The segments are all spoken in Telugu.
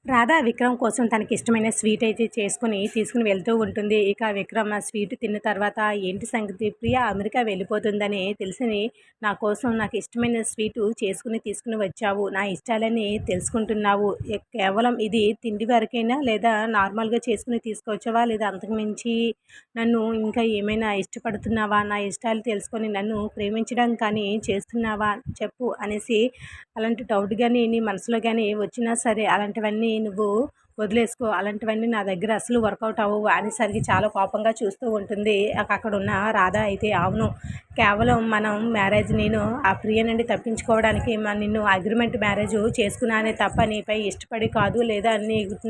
రాధ విక్రమ్ కోసం తనకిష్టమైన స్వీట్ అయితే తీసుకుని వెళ్తూ ఉంటుంది. ఇక విక్రమ్ ఆ స్వీట్ తిన్న తర్వాత ఏంటి సంగతి ప్రియ అమెరికా వెళ్ళిపోతుందని తెలిసి నా కోసం నాకు ఇష్టమైన స్వీటు తీసుకుని వచ్చావు. నా ఇష్టాలని తెలుసుకుంటున్నావు. కేవలం ఇది తిండి వరకైనా లేదా నార్మల్‌గా చేసుకుని తీసుకొచ్చావా? లేదా అంతకు మించి నన్ను ఇంకా ఏమైనా ఇష్టపడుతున్నావా? నా ఇష్టాలు తెలుసుకొని నన్ను ప్రేమించడం కానీ చేస్తున్నావా? చెప్పు అనేసి అలాంటి డౌట్ గానీ నీ మనసులో గానీ వచ్చినా సరే అలాంటివన్నీ నువ్వు వదిలేసుకో. అలాంటివన్నీ నా దగ్గర అస్సలు వర్కౌట్ అవ్వవు అనేసరికి చాలా కోపంగా చూస్తూ ఉంటుంది. అక్కడున్న రాధ అయితే అవును. కేవలం మనం నేను ఆ ప్రియ నుండి తప్పించుకోవడానికి నిన్ను అగ్రిమెంట్ మ్యారేజ్ చేసుకున్నానే తప్ప నీపై ఇష్టపడి కాదు. లేదా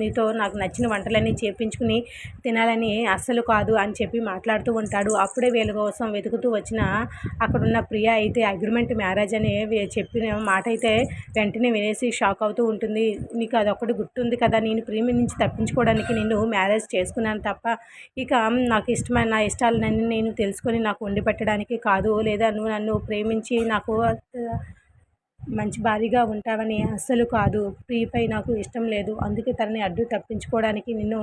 నీతో నాకు నచ్చిన వంటలన్నీ చేపించుకుని తినాలని అస్సలు కాదు అని చెప్పి మాట్లాడుతూ ఉంటాడు. అప్పుడే వీళ్ళ కోసం వెతుకుతూ వచ్చిన అక్కడున్న ప్రియ అయితే అగ్రిమెంట్ మ్యారేజ్ అని చెప్పిన మాట అయితే వెంటనే వినేసి షాక్ అవుతూ ఉంటుంది. నీకు అదొక్కటి గుర్తుంది కదా, నేను ప్రేమ నుంచి తప్పించుకోవడానికి నిన్ను మ్యారేజ్ చేసుకున్నాను తప్ప ఇక నాకు ఇష్టమైన నా ఇష్టాలన్నీ నేను తెలుసుకొని నాకు వండి పెట్టడానికి కాదు. లేదా నువ్వు నన్ను ప్రేమించి నాకు మంచి భార్యగా ఉంటావని అస్సలు కాదు. ప్రియపై నాకు ఇష్టం లేదు. అందుకే తనని అడ్డు తప్పించుకోవడానికి నిన్ను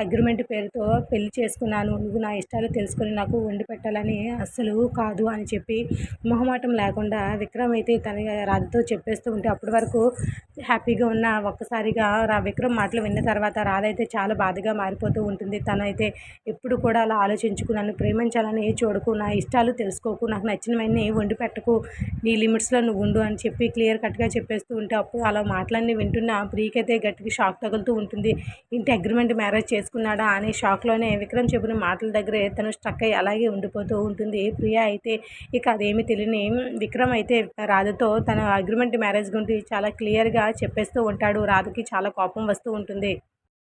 అగ్రిమెంట్ పేరుతో పెళ్లి చేసుకున్నాను. నువ్వు నా ఇష్టాలు తెలుసుకొని నాకు వండి పెట్టాలని అస్సలు కాదు అని చెప్పి మొహమాటం లేకుండా విక్రమ్ అయితే తన రాధతో చెప్పేస్తూ ఉంటే అప్పటి వరకు హ్యాపీగా ఉన్న ఒక్కసారిగా విక్రమ్ మాటలు విన్న తర్వాత రాధ అయితే చాలా బాధగా మారిపోతూ ఉంటుంది. తనైతే ఎప్పుడు కూడా అలా ఆలోచించుకు నన్ను ప్రేమించాలని చూడకు, నా ఇష్టాలు తెలుసుకోకు, నాకు నచ్చినవన్నీ వండి పెట్టకు, నీ లిమిట్స్లో నువ్వు ఉండు అని చెప్పి క్లియర్ కట్గా చెప్పేస్తూ ఉంటే అప్పుడు అలా మాటలన్నీ వింటున్న ప్రియకైతే గట్టిగా షాక్ తగులుతూ ఉంటుంది. ఇంటి అగ్రిమెంట్ మ్యారేజ్ చేసుకున్నాడా అనే షాక్లోనే విక్రమ్ చెప్పిన మాటల దగ్గరే తను స్ట్రక్ అయ్యి అలాగే ఉండిపోతూ ఉంటుంది. ప్రియ అయితే ఇక అదేమీ తెలియని విక్రమ్ అయితే రాధతో తన అగ్రిమెంట్ మ్యారేజ్ గురించి చాలా క్లియర్గా చెప్పేస్తూ ఉంటాడు. రాధకి చాలా కోపం వస్తూ ఉంటుంది.